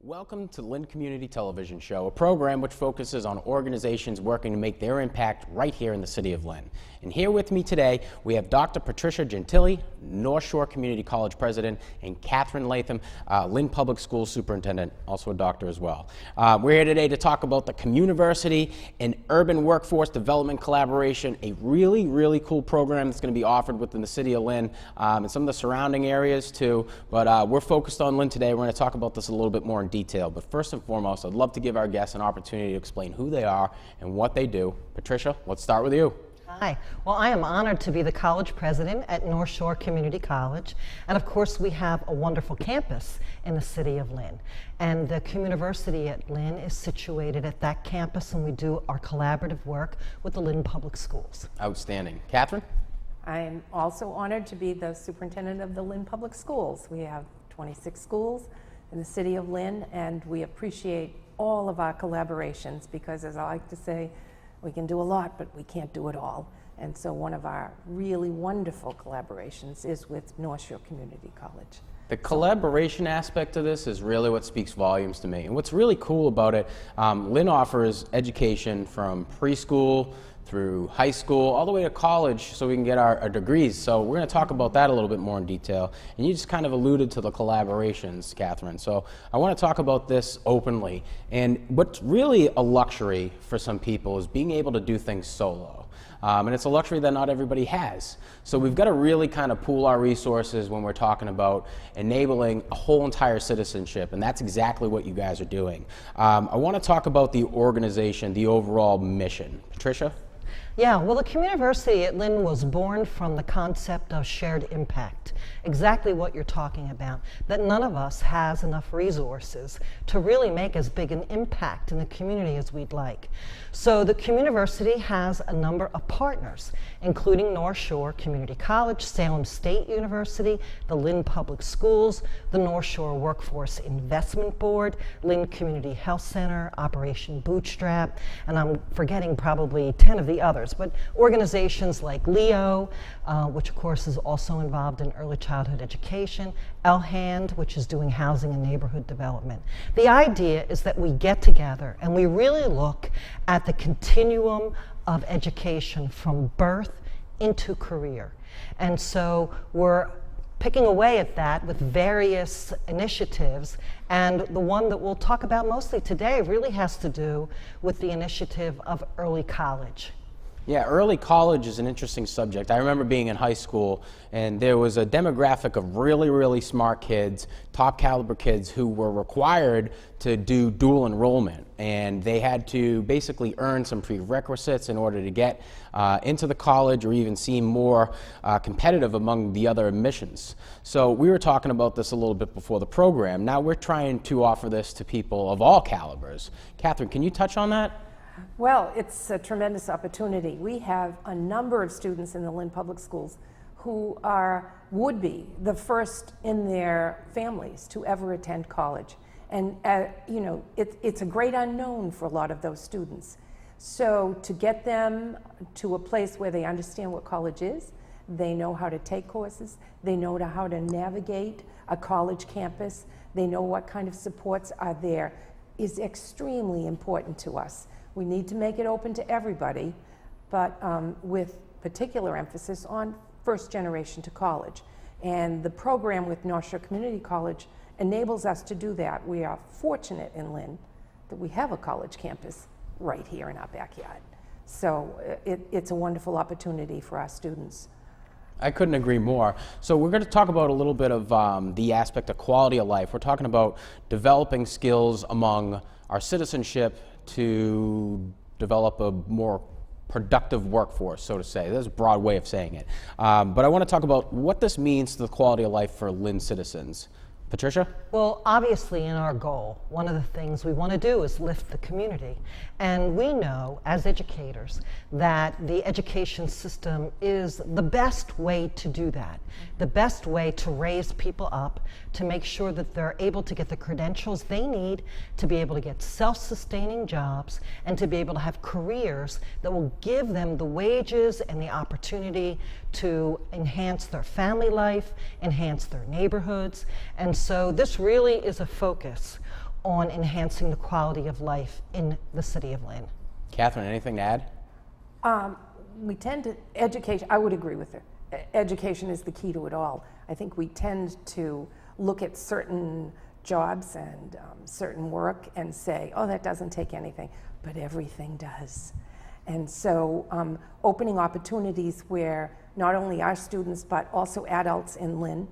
Welcome to Lynn Community Television Show, a program which focuses on organizations working to make their impact right here in the city of Lynn. And here with me today, we have Dr. Patricia Gentile, North Shore Community College President, and Catherine Latham, Lynn Public Schools Superintendent, also a doctor as well. We're here today to talk about the CommUniverCity and Urban Workforce Development Collaboration, a really, really cool program that's going to be offered within the city of Lynn and some of the surrounding areas too. But we're focused on Lynn today. We're going to talk about this a little bit more in detail. But first and foremost, I'd love to give our guests an opportunity to explain who they are and what they do. Patricia, let's start with you. Hi. Well, I am honored to be the college president at North Shore Community College. And of course, we have a wonderful campus in the city of Lynn. And the CommUniverCity at Lynn is situated at that campus, and we do our collaborative work with the Lynn Public Schools. Outstanding. Catherine? I am also honored to be the superintendent of the Lynn Public Schools. We have 26 schools in the city of Lynn, and we appreciate all of our collaborations because, as I like to say, we can do a lot, but we can't do it all. And so one of our really wonderful collaborations is with North Shore Community College. The collaboration aspect of this is really what speaks volumes to me. And what's really cool about it, Lynn offers education from preschool through high school, all the way to college, so we can get our degrees. So we're going to talk about that a little bit more in detail. And you just kind of alluded to the collaborations, Catherine. So I want to talk about this openly. And what's really a luxury for some people is being able to do things solo. And it's a luxury that not everybody has. So we've got to really kind of pool our resources when we're talking about enabling a whole entire citizenship, and that's exactly what you guys are doing. I want to talk about the organization, the overall mission. Patricia? Yeah, well, the CommUniverCity at Lynn was born from the concept of shared impact, exactly what you're talking about, that none of us has enough resources to really make as big an impact in the community as we'd like. So the CommUniverCity has a number of partners, including North Shore Community College, Salem State University, the Lynn Public Schools, the North Shore Workforce Investment Board, Lynn Community Health Center, Operation Bootstrap, and I'm forgetting probably 10 of the others, but organizations like LEO, which of course is also involved in early childhood education, LHAND, which is doing housing and neighborhood development. The idea is that we get together and we really look at the continuum of education from birth into career. And so we're picking away at that with various initiatives, and the one that we'll talk about mostly today really has to do with the initiative of early college. Yeah, early college is an interesting subject. I remember being in high school, and there was a demographic of really, really smart kids, top caliber kids, who were required to do dual enrollment. And they had to basically earn some prerequisites in order to get into the college or even seem more competitive among the other admissions. So we were talking about this a little bit before the program. Now we're trying to offer this to people of all calibers. Catherine, can you touch on that? Well, it's a tremendous opportunity. We have a number of students in the Lynn Public Schools who would be the first in their families to ever attend college. And you know, it's a great unknown for a lot of those students. So to get them to a place where they understand what college is, they know how to take courses, they know how to navigate a college campus, they know what kind of supports are there, is extremely important to us. We need to make it open to everybody, but with particular emphasis on first generation to college. And the program with North Shore Community College enables us to do that. We are fortunate in Lynn that we have a college campus right here in our backyard. So it's a wonderful opportunity for our students. I couldn't agree more. So we're going to talk about a little bit of the aspect of quality of life. We're talking about developing skills among our citizenship to develop a more productive workforce, so to say. That's a broad way of saying it. But I want to talk about what this means to the quality of life for Lynn citizens. Patricia? Well, obviously in our goal, one of the things we want to do is lift the community. And we know as educators that the education system is the best way to do that, the best way to raise people up, to make sure that they're able to get the credentials they need to be able to get self-sustaining jobs and to be able to have careers that will give them the wages and the opportunity to enhance their family life, enhance their neighborhoods. And so this really is a focus on enhancing the quality of life in the city of Lynn. Catherine, anything to add? We tend to, education, I would agree with her. Education is the key to it all. I think we tend to look at certain jobs and certain work and say, oh, that doesn't take anything, but everything does. And so opening opportunities where not only our students, but also adults in Lynn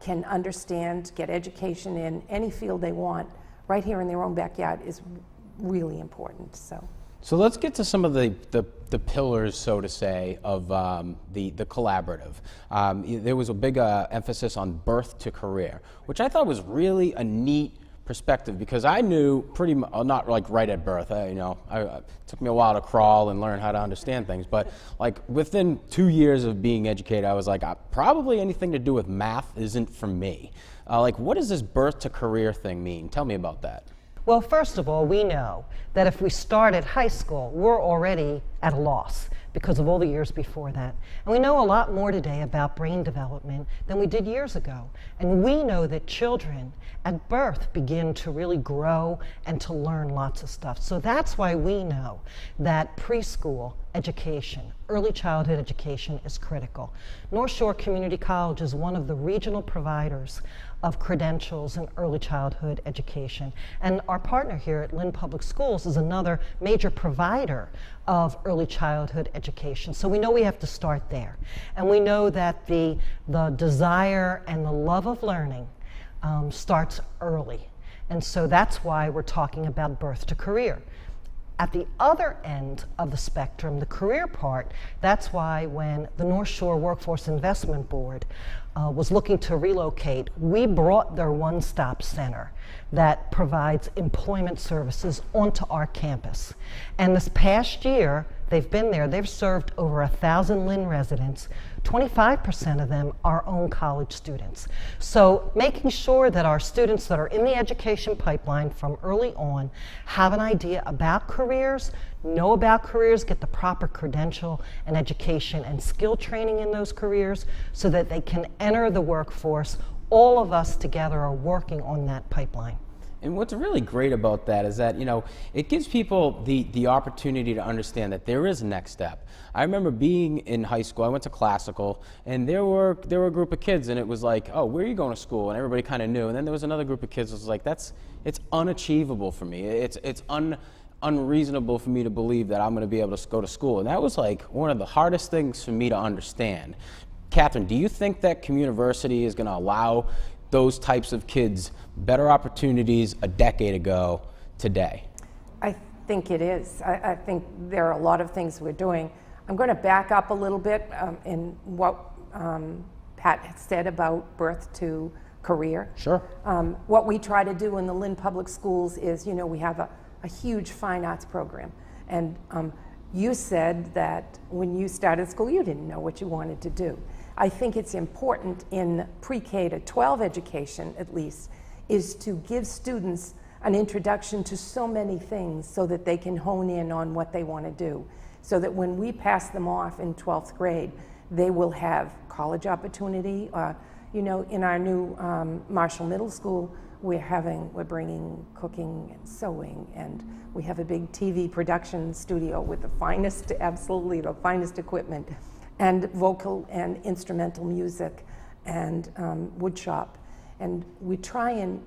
can understand, get education in any field they want right here in their own backyard is really important. So let's get to some of the pillars, so to say, of the collaborative. There was a big emphasis on birth to career, which I thought was really a neat perspective, because I knew pretty much, not like right at birth, it took me a while to crawl and learn how to understand things, but like within 2 years of being educated, I was like, probably anything to do with math isn't for me. Like, what does this birth to career thing mean? Tell me about that. Well, first of all, we know that if we start at high school, we're already at a loss because of all the years before that. And we know a lot more today about brain development than we did years ago. And we know that children at birth begin to really grow and to learn lots of stuff. So that's why we know that preschool education, early childhood education is critical. North Shore Community College is one of the regional providers of credentials in early childhood education. And our partner here at Lynn Public Schools is another major provider of early childhood education. So we know we have to start there. And we know that the desire and the love of learning starts early. And so that's why we're talking about birth to career. At the other end of the spectrum, the career part, that's why when the North Shore Workforce Investment Board was looking to relocate, we brought their one-stop center that provides employment services onto our campus. And this past year, they've been there, they've served over 1,000 Lynn residents. 25% of them are own college students. So making sure that our students that are in the education pipeline from early on have an idea about careers, know about careers, get the proper credential and education and skill training in those careers so that they can enter the workforce. All of us together are working on that pipeline. And what's really great about that is that, it gives people the opportunity to understand that there is a next step. I remember being in high school, I went to classical, and there were a group of kids, and it was like, oh, where are you going to school? And everybody kind of knew. And then there was another group of kids that was like, it's unachievable for me. It's unreasonable for me to believe that I'm going to be able to go to school. And that was like one of the hardest things for me to understand. Catherine, do you think that CommUniverCity is going to allow those types of kids better opportunities a decade ago today? I think it is. I think there are a lot of things we're doing. I'm going to back up a little bit in what Pat said about birth to career. Sure. What we try to do in the Lynn Public Schools is, we have a huge fine arts program. And you said that when you started school, you didn't know what you wanted to do. I think it's important in pre-K to 12 education, at least, is to give students an introduction to so many things so that they can hone in on what they want to do. So that when we pass them off in 12th grade, they will have college opportunity. In our new Marshall Middle School, we're bringing cooking and sewing, and we have a big TV production studio with absolutely the finest equipment, and vocal and instrumental music, and wood shop. And we try and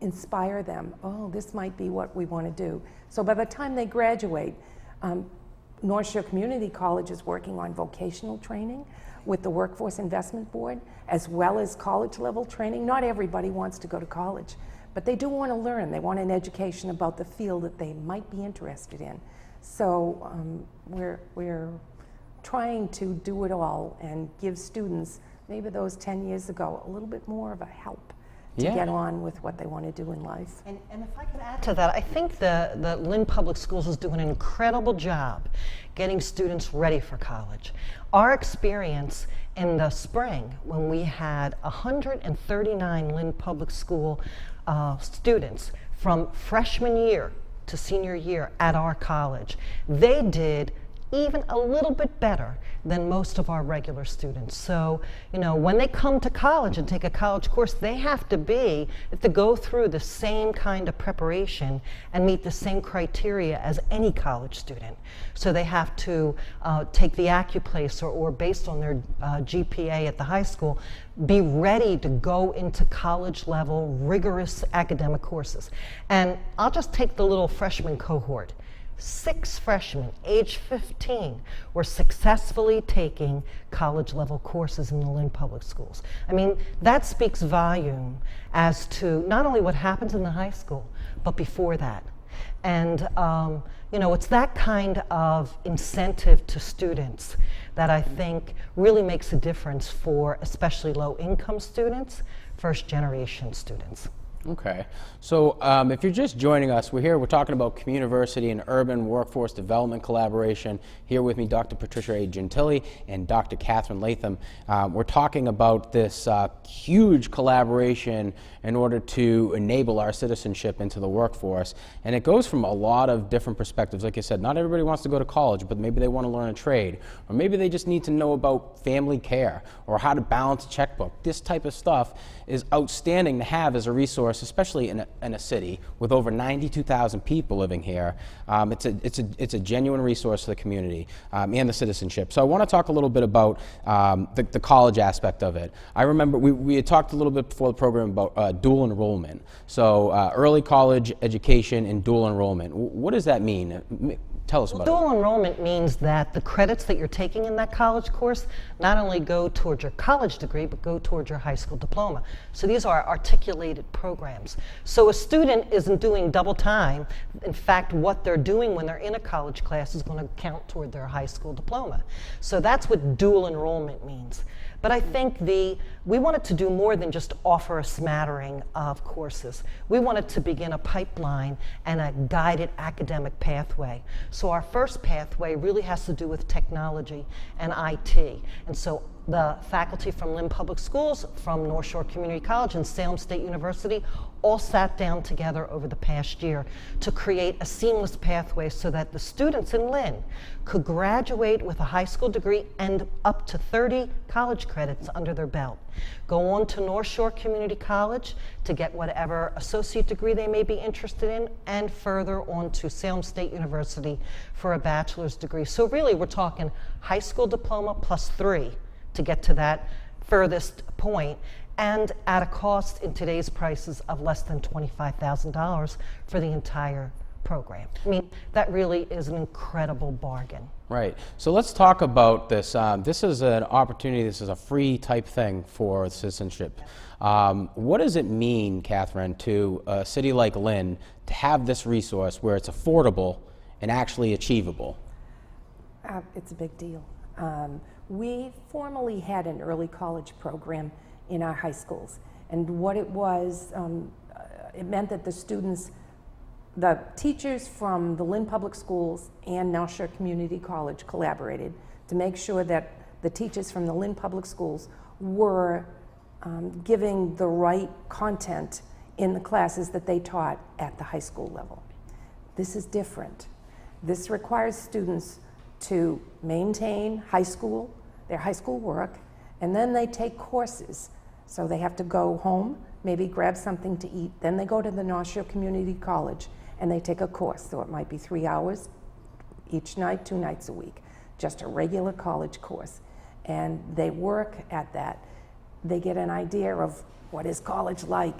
inspire them, this might be what we want to do. So by the time they graduate, North Shore Community College is working on vocational training with the Workforce Investment Board, as well as college level training. Not everybody wants to go to college, but they do want to learn. They want an education about the field that they might be interested in. So we're trying to do it all and give students, maybe those 10 years ago, a little bit more of a help to get on with what they want to do in life. And if I could add to that, I think the Lynn Public Schools is doing an incredible job getting students ready for college. Our experience in the spring, when we had 139 Lynn Public School students from freshman year to senior year at our college, they did even a little bit better than most of our regular students. So, when they come to college and take a college course, they have to go through the same kind of preparation and meet the same criteria as any college student. So they have to take the AccuPlacer, or based on their GPA at the high school, be ready to go into college level rigorous academic courses. And I'll just take the little freshman cohort. 6 freshmen, age 15, were successfully taking college level courses in the Lynn Public Schools. I mean, that speaks volume as to not only what happens in the high school, but before that. And it's that kind of incentive to students that I think really makes a difference for especially low-income students, first-generation students. Okay, so if you're just joining us, we're talking about CommUniverCity and urban workforce development collaboration. Here with me, Dr. Patricia Gentile and Dr. Catherine Latham. We're talking about this huge collaboration in order to enable our citizenship into the workforce. And it goes from a lot of different perspectives. Like I said, not everybody wants to go to college, but maybe they want to learn a trade, or maybe they just need to know about family care or how to balance a checkbook. This type of stuff is outstanding to have as a resource, especially in a city with over 92,000 people living here. It's a genuine resource for the community and the citizenship. So I want to talk a little bit about the college aspect of it. I remember we had talked a little bit before the program about dual enrollment. So early college education and dual enrollment. What does that mean? Tell us about it. Dual enrollment means that the credits that you're taking in that college course not only go towards your college degree, but go towards your high school diploma. So these are articulated programs. So a student isn't doing double time. In fact, what they're doing when they're in a college class is going to count toward their high school diploma. So that's what dual enrollment means. But I think we wanted to do more than just offer a smattering of courses. We wanted to begin a pipeline and a guided academic pathway. So our first pathway really has to do with technology and IT. And so the faculty from Lynn Public Schools, from North Shore Community College, and Salem State University all sat down together over the past year to create a seamless pathway so that the students in Lynn could graduate with a high school degree and up to 30 college credits under their belt. Go on to North Shore Community College to get whatever associate degree they may be interested in, and further on to Salem State University for a bachelor's degree. So really we're talking high school diploma plus 3 to get to that furthest point, and at a cost in today's prices of less than $25,000 for the entire program. I mean, that really is an incredible bargain. Right. So let's talk about this. This is an opportunity. This is a free type thing for citizenship. What does it mean, Catherine, to a city like Lynn to have this resource where it's affordable and actually achievable? It's a big deal. We formerly had an early college program in our high schools, and what it was, it meant that the teachers from the Lynn Public Schools and North Shore Community College collaborated to make sure that the teachers from the Lynn Public Schools were giving the right content in the classes that they taught at the high school level. This is different. This requires students to maintain their high school work, and then they take courses. So they have to go home, maybe grab something to eat, then they go to the North Shore Community College and they take a course. So it might be 3 hours each night, 2 nights a week, just a regular college course. And they work at that. They get an idea of what is college like.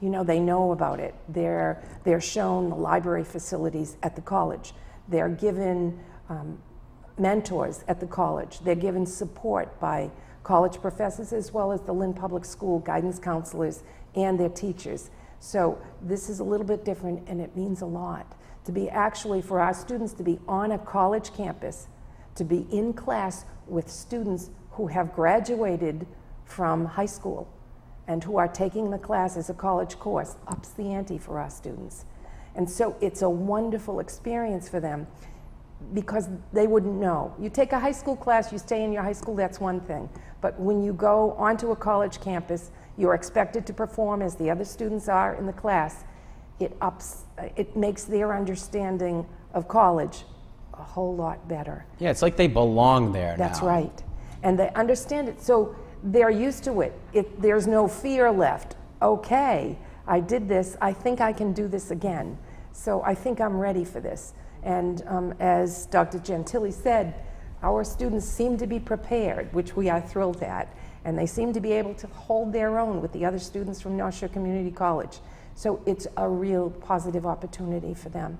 They know about it. They're shown the library facilities at the college. They're given mentors at the college. They're given support by college professors as well as the Lynn Public School guidance counselors and their teachers. So this is a little bit different, and it means a lot to be actually, for our students to be on a college campus, to be in class with students who have graduated from high school and who are taking the class as a college course, ups the ante for our students. And so it's a wonderful experience for them, because they wouldn't know. You take a high school class, you stay in your high school, that's one thing. But when you go onto a college campus, you're expected to perform as the other students are in the class. It makes their understanding of college whole lot better. Yeah, it's like they belong there That's now. right. And they understand it. So they're used to it. There's no fear left. Okay, I did this. I think I can do this again. So I think I'm ready for this. And as Dr. Gentile said, our students seem to be prepared, which we are thrilled at. And they seem to be able to hold their own with the other students from North Shore Community College. So it's a real positive opportunity for them.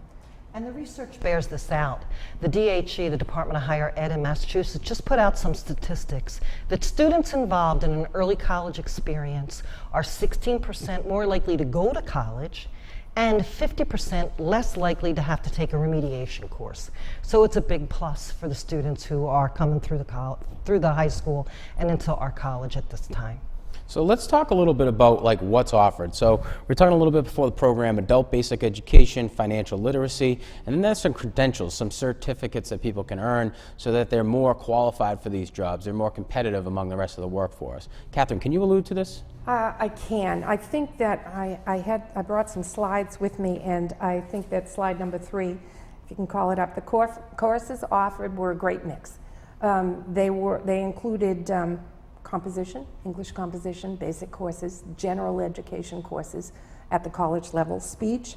And the research bears this out. The DHE, the Department of Higher Ed in Massachusetts, just put out some statistics that students involved in an early college experience are 16% more likely to go to college and 50% less likely to have to take a remediation course. So it's a big plus for the students who are coming through the high school and into our college at this time. So let's talk a little bit about like what's offered. So we're talking a little bit before the program, adult basic education, financial literacy, and then there's some credentials, some certificates that people can earn so that they're more qualified for these jobs. They're more competitive among the rest of the workforce. Catherine, can you allude to this? I can. I think that I brought some slides with me, and I think that slide number 3, if you can call it up, the courses offered were a great mix. They included composition, English composition, basic courses, general education courses at the college level, speech,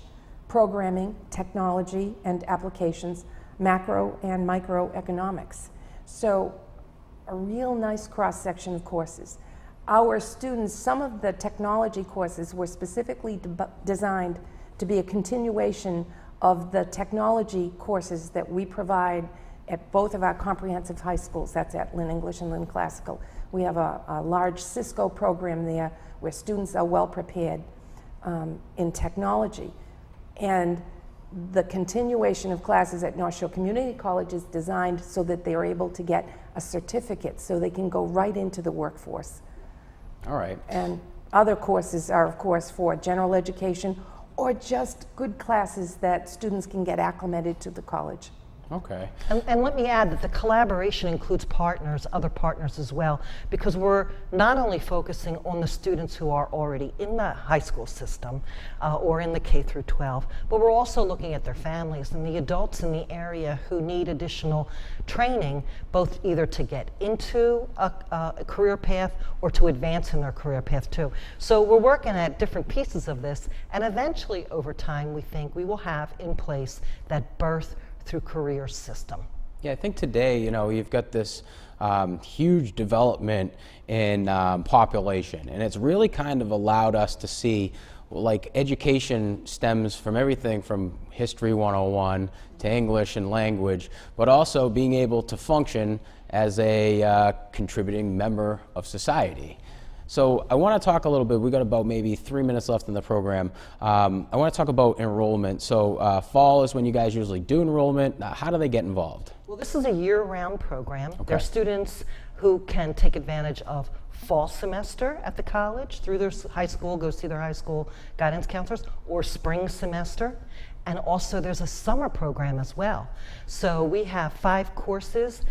programming, technology and applications, macro and microeconomics. So a real nice cross-section of courses. Our students, some of the technology courses were specifically designed to be a continuation of the technology courses that we provide at both of our comprehensive high schools. That's at Lynn English and Lynn Classical. We have a large Cisco program there where students are well prepared in technology. And the continuation of classes at North Shore Community College is designed so that they are able to get a certificate so they can go right into the workforce. All right. And other courses are, of course, for general education or just good classes that students can get acclimated to the college. Okay. And let me add that the collaboration includes partners, other partners as well, because we're not only focusing on the students who are already in the high school system or in the K through 12, but we're also looking at their families and the adults in the area who need additional training, both either to get into a career path or to advance in their career path too. So we're working at different pieces of this, and eventually over time we think we will have in place that birth through career system. Yeah, I think today, you know, you've got this huge development in population, and it's really kind of allowed us to see, like, education stems from everything from History 101 to English and language, but also being able to function as a contributing member of society. So I want to talk a little bit, we've got about maybe 3 minutes left in the program. I want to talk about enrollment. So fall is when you guys usually do enrollment. How do they get involved? Well, this is a year-round program. Okay. There are students who can take advantage of fall semester at the college through their high school, go see their high school guidance counselors, or spring semester. And also there's a summer program as well. So we have 5 courses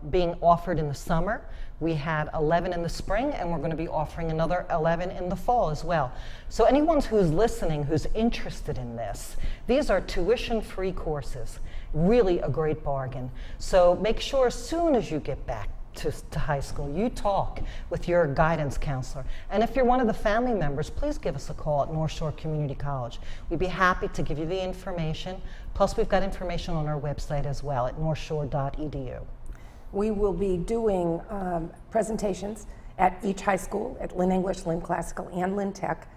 being offered in the summer. We had 11 in the spring, and we're going to be offering another 11 in the fall as well. So anyone who's listening who's interested in this, these are tuition-free courses. Really a great bargain. So make sure as soon as you get back to high school, you talk with your guidance counselor. And if you're one of the family members, please give us a call at North Shore Community College. We'd be happy to give you the information. Plus, we've got information on our website as well at northshore.edu. We will be doing presentations at each high school, at Lynn English, Lynn Classical, and Lynn Tech.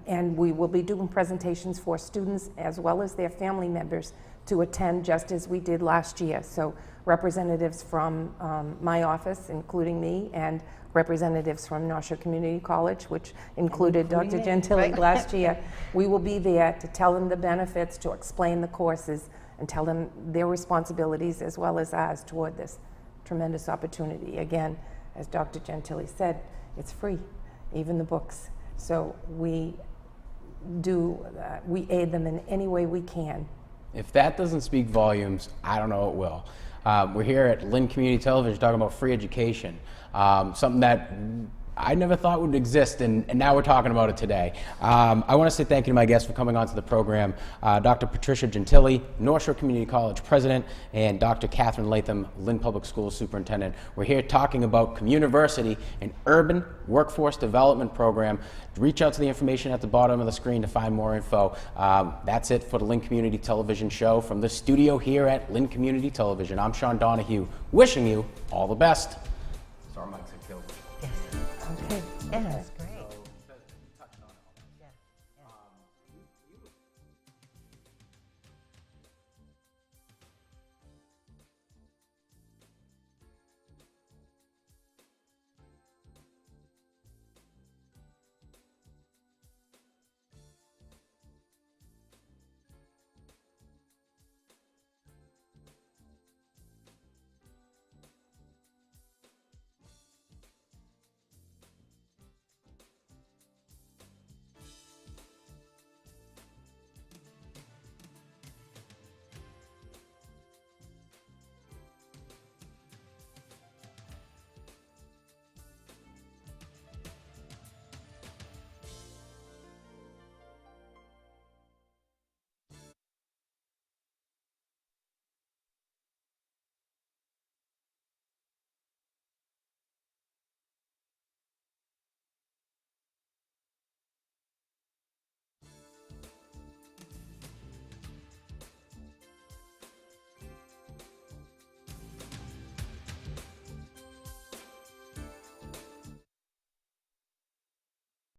And we will be doing presentations for students as well as their family members to attend, just as we did last year. So representatives from my office, including me, and representatives from North Shore Community College, which included Dr. Gentile right? last year. We will be there to tell them the benefits, to explain the courses, and tell them their responsibilities as well as ours toward this tremendous opportunity. Again, as Dr. Gentile said, it's free, even the books. So we aid them in any way we can. If that doesn't speak volumes, I don't know what will. We're here at Lynn Community Television talking about free education, something that I never thought would exist, and now we're talking about it today. I want to say thank you to my guests for coming onto the program, Dr. Patricia Gentile, North Shore Community College President, and Dr. Catherine Latham, Lynn Public Schools Superintendent. We're here talking about CommUniverCity, an urban workforce development program. Reach out to the information at the bottom of the screen to find more info. That's it for the Lynn Community Television Show from the studio here at Lynn Community Television. I'm Sean Donahue, wishing you all the best. Sorry, Mike's killed me. Yes. Okay. Yeah, that's great.